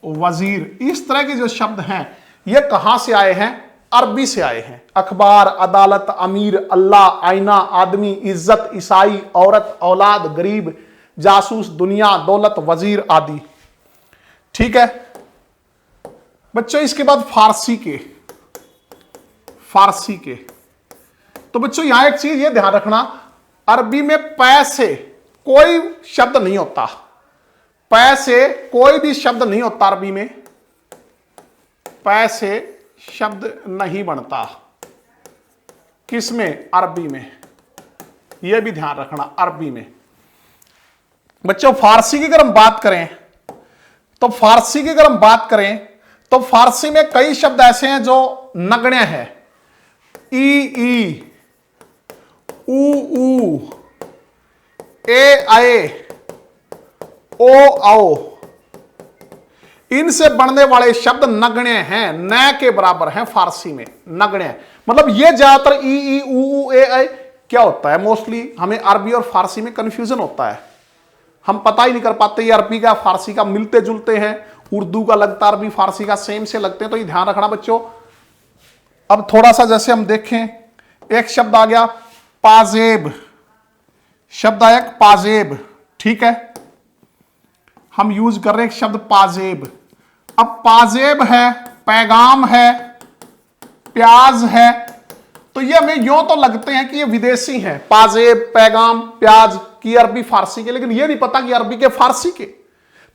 वजीर, इस तरह के जो शब्द हैं ये कहां से आए हैं? अरबी से आए हैं। अखबार, अदालत, अमीर, अल्लाह, आईना, आदमी, इज्जत, ईसाई, औरत, औलाद, गरीब, जासूस, दुनिया, दौलत, वजीर आदि। ठीक है बच्चों, इसके बाद फारसी के तो बच्चों यहां एक चीज ये ध्यान रखना, अरबी में पै से कोई शब्द नहीं होता, पै से कोई भी शब्द नहीं होता अरबी में, पै से शब्द नहीं बनता। किसमें? अरबी में। यह भी ध्यान रखना, अरबी में। बच्चों फारसी की अगर हम बात करें तो फारसी में कई शब्द ऐसे हैं जो नगण्य हैं। ई, ऊ, ए, आए, ओ, आओ, इनसे बनने वाले शब्द नगण्य हैं, न के बराबर हैं फारसी में, नगण्य। मतलब ये ज्यादातर ई, ऊ, ए, आए क्या होता है, मोस्टली हमें अरबी और फारसी में कंफ्यूजन होता है, हम पता ही नहीं कर पाते ये अरबी का फारसी का मिलते जुलते हैं, उर्दू का लगता अरबी फारसी का सेम से लगते हैं, तो ये ध्यान रखना बच्चों। अब थोड़ा सा जैसे हम देखें, एक शब्द आ गया पाजेब, शब्द आया पाजेब, ठीक है, हम यूज कर रहे हैं एक शब्द पाजेब। अब पाजेब है, पैगाम है, प्याज है, तो ये हमें यूं तो लगते हैं कि ये विदेशी हैं, पाजेब, पैगाम, प्याज की अरबी फारसी के, लेकिन ये नहीं पता कि अरबी के फारसी के।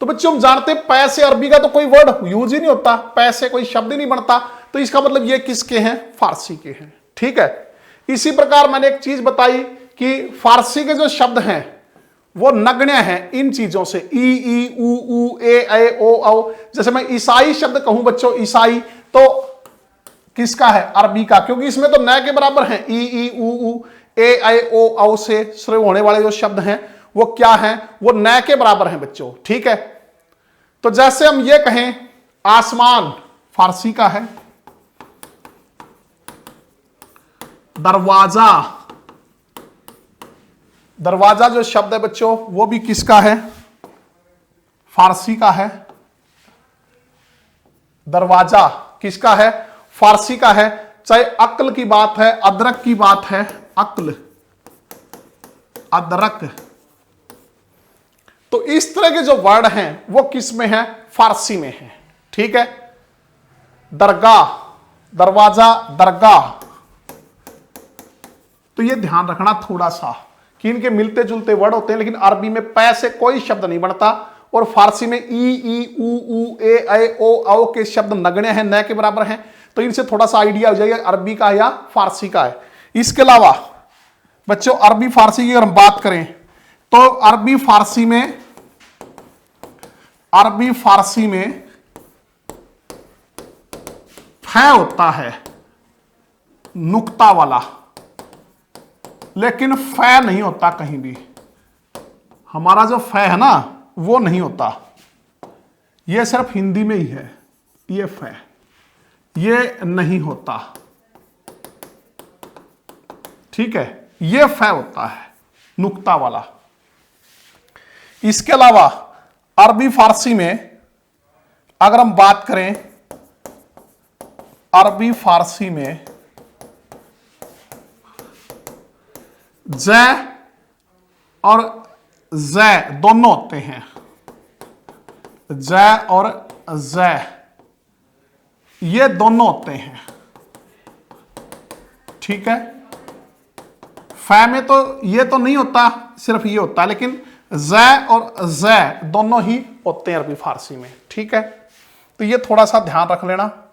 तो बच्चों हम जानते हैं पै से अरबी का तो कोई वर्ड यूज ही नहीं होता, पै से कोई शब्द ही नहीं बनता, तो इसका मतलब ये किसके हैं? फारसी के हैं। ठीक है, इसी प्रकार मैंने एक चीज बताई कि फारसी के जो शब्द हैं वो नगण्य हैं इन चीजों से, ई, ऊ, ए, ओ, औ। जैसे मैं ईसाई शब्द कहूं बच्चों, ईसाई, तो किसका है? अरबी का, क्योंकि इसमें तो न के बराबर हैं, ई, ऊ, ए, ओ, औ से शुरू होने वाले जो शब्द हैं वो क्या हैं? वो न के बराबर हैं बच्चों। ठीक है, तो जैसे हम ये कहें आसमान, फारसी का है, दरवाजा, दरवाजा जो शब्द है बच्चों वो भी किसका है? फारसी का है। दरवाजा किसका है? फारसी का है। चाहे अक्ल की बात है, अदरक की बात है, अक्ल, अदरक, तो इस तरह के जो वर्ड हैं वो किस में है? फारसी में है। ठीक है, दरगाह, दरवाजा, दरगाह, तो ये ध्यान रखना थोड़ा सा कि इनके मिलते जुलते वर्ड होते हैं, लेकिन अरबी में पै से कोई शब्द नहीं बनता, और फारसी में ई, ऊ, ए, ओ, औ के शब्द नगण्य हैं, न के बराबर हैं, तो इनसे थोड़ा सा आइडिया हो जाएगा अरबी का या फारसी का है। इसके अलावा बच्चों अरबी फारसी की अगर हम बात करें तो अरबी फारसी में फै होता है नुक्ता वाला, लेकिन फै नहीं होता कहीं भी। हमारा जो फै है ना वो नहीं होता, ये सिर्फ हिंदी में ही है, ये फै, ये नहीं होता। ठीक है, ये फै होता है नुक्ता वाला। इसके अलावा अरबी फारसी में अगर हम बात करें, अरबी फारसी में ज़ और ज़ दोनों होते हैं, ज़ और ज़ ये दोनों होते हैं। ठीक है, फै में तो ये तो नहीं होता, सिर्फ ये होता है, लेकिन ज़ और ज़ दोनों ही होते हैं अरबी फारसी में। ठीक है, तो ये थोड़ा सा ध्यान रख लेना।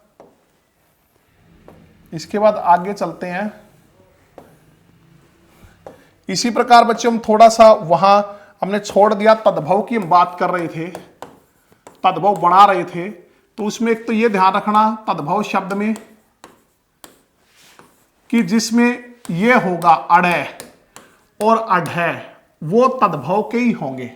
इसके बाद आगे चलते हैं। इसी प्रकार बच्चों हम थोड़ा सा वहां हमने छोड़ दिया, तद्भव की हम बात कर रहे थे, तद्भव बना रहे थे, तो उसमें एक तो ये ध्यान रखना तद्भव शब्द में कि जिसमें ये होगा अड़े और अढ़े, वो तद्भव के ही होंगे।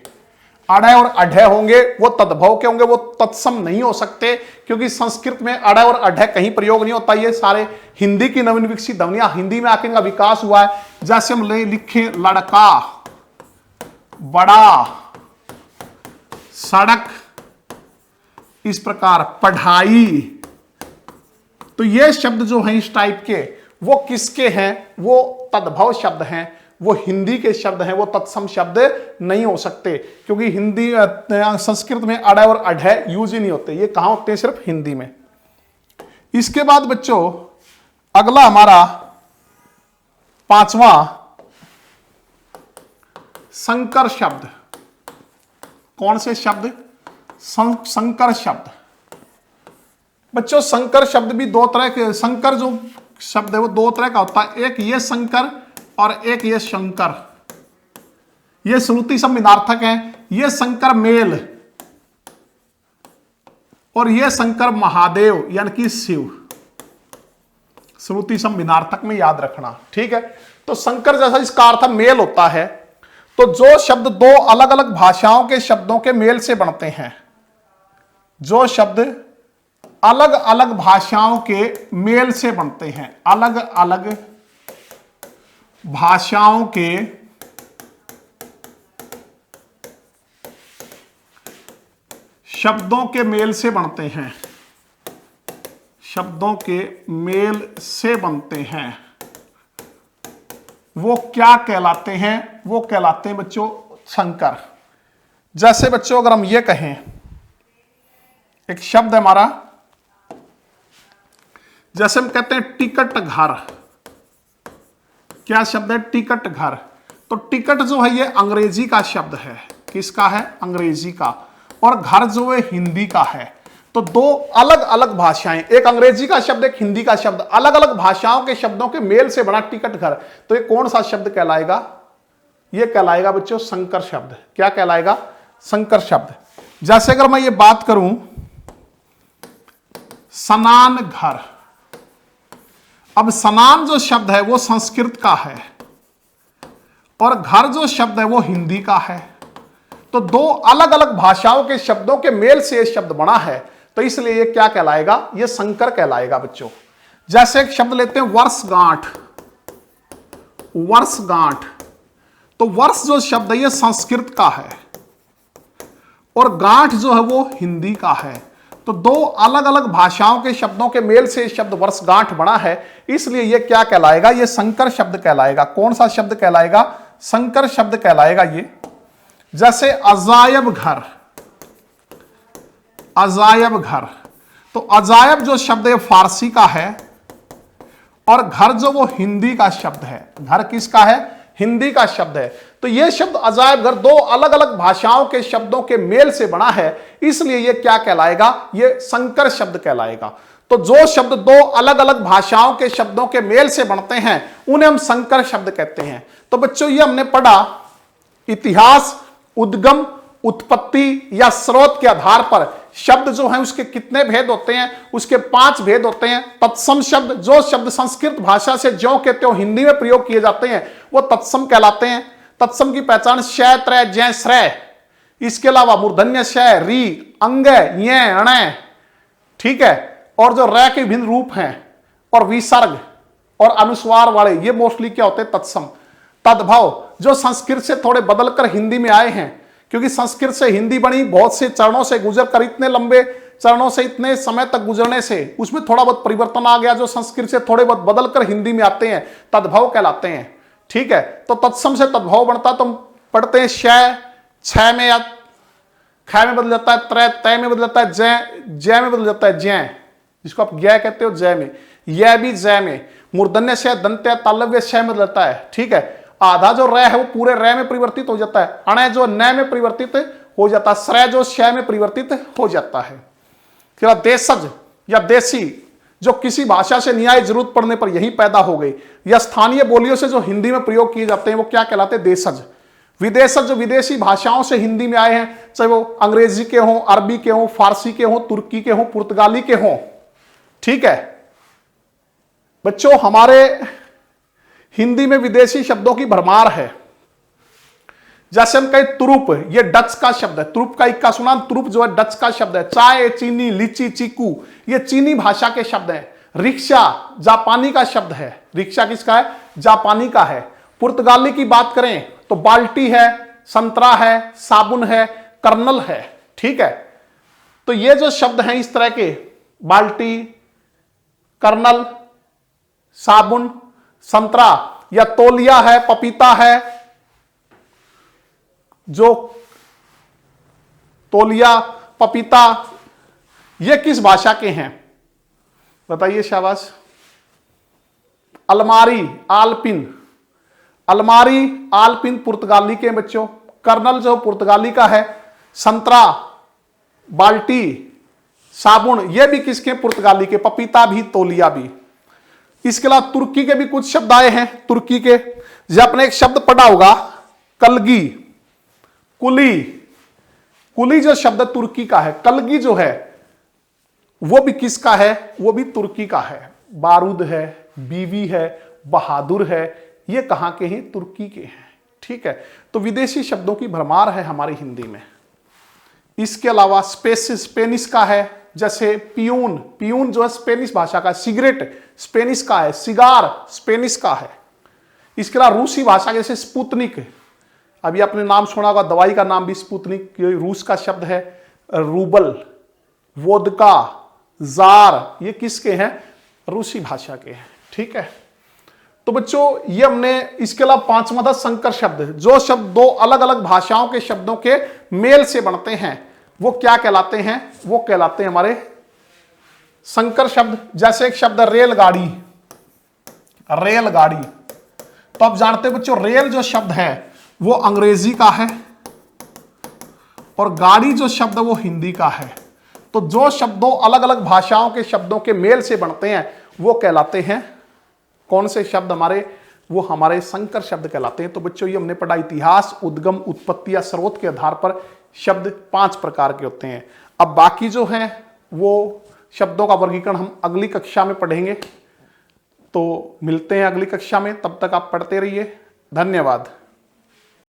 अड़य और अढय होंगे वो तद्भव के होंगे, वो तत्सम नहीं हो सकते, क्योंकि संस्कृत में अड़य और अढय कहीं प्रयोग नहीं होता। ये सारे हिंदी की नवीन विकसित ध्वनियां, हिंदी में आके इनका विकास हुआ है। जैसे हम लिखे लड़का, बड़ा, सड़क, इस प्रकार पढ़ाई। तो ये शब्द जो हैं इस टाइप के, वो किसके हैं? वो तद्भव शब्द हैं, वो हिंदी के शब्द हैं, वो तत्सम शब्द नहीं हो सकते, क्योंकि हिंदी संस्कृत में अड़य और अढय यूज ही नहीं होते। ये कहां होते हैं? सिर्फ हिंदी में। इसके बाद बच्चों अगला हमारा पांचवा संकर शब्द। कौन से शब्द? संकर शब्द। बच्चों संकर शब्द भी दो तरह के, संकर जो शब्द है वो दो तरह का होता है, एक ये संकर और एक ये शंकर। ये श्रुति संविधार्थक है। ये शंकर मेल और ये शंकर महादेव यानी कि शिव, श्रुति संविधार्थक में याद रखना, ठीक है। तो शंकर जैसा इसका अर्थ मेल होता है। तो जो शब्द दो अलग अलग भाषाओं के शब्दों के मेल से बनते हैं, जो शब्द अलग अलग भाषाओं के मेल से बनते हैं, अलग अलग भाषाओं के शब्दों के मेल से बनते हैं, शब्दों के मेल से बनते हैं, वो क्या कहलाते हैं? वो कहलाते हैं बच्चों संकर। जैसे बच्चों अगर हम ये कहें, एक शब्द है हमारा, जैसे हम कहते हैं टिकट घर। क्या शब्द है? टिकट घर। तो टिकट जो है ये अंग्रेजी का शब्द है। किसका है? अंग्रेजी का। और घर जो है हिंदी का है। तो दो अलग अलग भाषाएं, एक अंग्रेजी का शब्द एक हिंदी का शब्द, अलग अलग भाषाओं के शब्दों के मेल से बना टिकट घर। तो ये कौन सा शब्द कहलाएगा? ये कहलाएगा बच्चों संकर शब्द। क्या कहलाएगा? संकर शब्द। जैसे अगर मैं ये बात करूं स्नान घर। अब स्नान जो शब्द है वो संस्कृत का है और घर जो शब्द है वो हिंदी का है। तो दो अलग अलग भाषाओं के शब्दों के मेल से ये शब्द बना है, तो इसलिए ये क्या कहलाएगा? ये संकर कहलाएगा बच्चों। जैसे एक शब्द लेते हैं वर्षगांठ। वर्षगांठ। तो वर्ष जो शब्द है ये संस्कृत का है और गांठ जो है वो हिंदी का है। तो दो अलग अलग भाषाओं के शब्दों के मेल से शब्द वर्षगांठ बना है, इसलिए ये क्या कहलाएगा? ये संकर शब्द कहलाएगा। कौन सा शब्द कहलाएगा? संकर शब्द कहलाएगा ये। जैसे अजायब घर। अजायब घर। तो अजायब जो शब्द है फारसी का है और घर जो वो हिंदी का शब्द है। घर किसका है? हिंदी का शब्द है। तो यह शब्द अजायब घर दो अलग अलग भाषाओं के शब्दों के मेल से बना है, इसलिए यह क्या कहलाएगा? यह संकर शब्द कहलाएगा। तो जो शब्द दो अलग अलग भाषाओं के शब्दों के मेल से बनते हैं उन्हें हम संकर शब्द कहते हैं। तो बच्चों ये हमने पढ़ा इतिहास, उद्गम, उत्पत्ति या स्रोत के आधार पर शब्द जो है उसके कितने भेद होते हैं? उसके 5 भेद होते हैं। तत्सम शब्द, जो शब्द संस्कृत भाषा से ज्यों के त्यों हिंदी में प्रयोग किए जाते हैं वो तत्सम कहलाते हैं। तत्सम की पहचान शय, त्रय, जय, श्रय, इसके अलावा मूर्धन्य शय, री, अंग, ये, अणय, ठीक है, और जो रय के भिन्न रूप हैं और विसर्ग और अनुस्वार वाले, ये मोस्टली क्या होते हैं? तत्सम। तद्भव जो संस्कृत से थोड़े बदलकर हिंदी में आए हैं, क्योंकि संस्कृत से हिंदी बनी, बहुत से चरणों से गुजरकर, इतने लंबे चरणों से इतने समय तक गुजरने से उसमें थोड़ा बहुत परिवर्तन आ गया, जो संस्कृत से थोड़े बहुत बदलकर हिंदी में आते हैं, तद्भव कहलाते हैं। ठीक है, तो तत्सम से तद्भव बनता, तो हम पढ़ते हैं शय, छय में या ख में बदल जाता है, त्रय, तय में बदल जाता है, जय, जय में बदल जाता है, जय, जिसको आप ज्ञ कहते हो, जय में, यह भी जय में, मूर्धन्य शय, दंत्य, तालव्य शय में बदलता है। ठीक है, आधा जो रय है वो पूरे रय में परिवर्तित हो जाता है, अणय जो न में परिवर्तित हो जाता है, श्रय जो शय में परिवर्तित हो जाता है। फिर देशज या देसी, जो किसी भाषा से न्याय जरूरत पड़ने पर यही पैदा हो गई, या स्थानीय बोलियों से जो हिंदी में प्रयोग किए जाते हैं वो क्या कहलाते हैं? देशज। विदेशज जो विदेशी भाषाओं से हिंदी में आए हैं, चाहे वो अंग्रेजी के हों, अरबी के हों, फारसी के हों, तुर्की के हों, पुर्तगाली के हों। ठीक है बच्चों, हमारे हिंदी में विदेशी शब्दों की भरमार है। जैसे हम कहें तुरुप, ये डच का शब्द है। तुरुप का इक्का सुना, तुरुप जो है डच का शब्द है। चाय, चीनी, लीची, चीकू, ये चीनी भाषा के शब्द हैं। रिक्शा जापानी का शब्द है। रिक्शा किसका है? जापानी का है। पुर्तगाली की बात करें तो बाल्टी है, संतरा है, साबुन है, कर्नल है। ठीक है, तो ये जो शब्द हैं इस तरह के, बाल्टी, कर्नल, साबुन, संतरा, या तौलिया है, पपीता है, जो तौलिया, पपीता, ये किस भाषा के हैं बताइए? शाबाश। अलमारी, आलपिन, अलमारी, आलपिन पुर्तगाली के बच्चों। कर्नल जो पुर्तगाली का है। संतरा, बाल्टी, साबुन, ये भी किसके? पुर्तगाली के। पपीता भी, तौलिया भी। इसके अलावा तुर्की के भी कुछ शब्द आए हैं। तुर्की के जो आपने एक शब्द पढ़ा होगा, कलगी, कुली। कुली जो शब्द तुर्की का है। कलगी जो है वो भी किसका है? वो भी तुर्की का है। बारूद है, बीवी है, बहादुर है, ये कहां के हैं? तुर्की के हैं। ठीक है, तो विदेशी शब्दों की भरमार है हमारी हिंदी में। इसके अलावा स्पेनिश का है, जैसे पियून, पियून जो है स्पेनिश भाषा का। सिगरेट स्पेनिश का है। सिगार स्पेनिश का है। इसके अलावा रूसी भाषा जैसे स्पुतनिक, अभी आपने नाम सुना होगा, दवाई का नाम भी स्पुतनिक, रूस का शब्द है। रूबल, वोदका, जार, ये किसके हैं? रूसी भाषा के हैं। ठीक है, तो बच्चों ये हमने, इसके अलावा पांचवा था संकर शब्द। जो शब्द दो अलग अलग भाषाओं के शब्दों के मेल से बनते हैं वो क्या कहलाते हैं? वो कहलाते हैं हमारे संकर शब्द। जैसे एक शब्द रेलगाड़ी, रेलगाड़ी, तो आप जानते हैं बच्चों रेल जो शब्द है वो अंग्रेजी का है और गाड़ी जो शब्द है वो हिंदी का है। तो जो शब्दों अलग अलग भाषाओं के शब्दों के मेल से बनते हैं वो कहलाते हैं कौन से शब्द? हमारे, वो हमारे संकर शब्द कहलाते हैं। तो बच्चों ये हमने पढ़ा इतिहास, उद्गम, उत्पत्ति या स्रोत के आधार पर शब्द 5 प्रकार के होते हैं। अब बाकी जो हैं वो शब्दों का वर्गीकरण हम अगली कक्षा में पढ़ेंगे। तो मिलते हैं अगली कक्षा में, तब तक आप पढ़ते रहिए। धन्यवाद।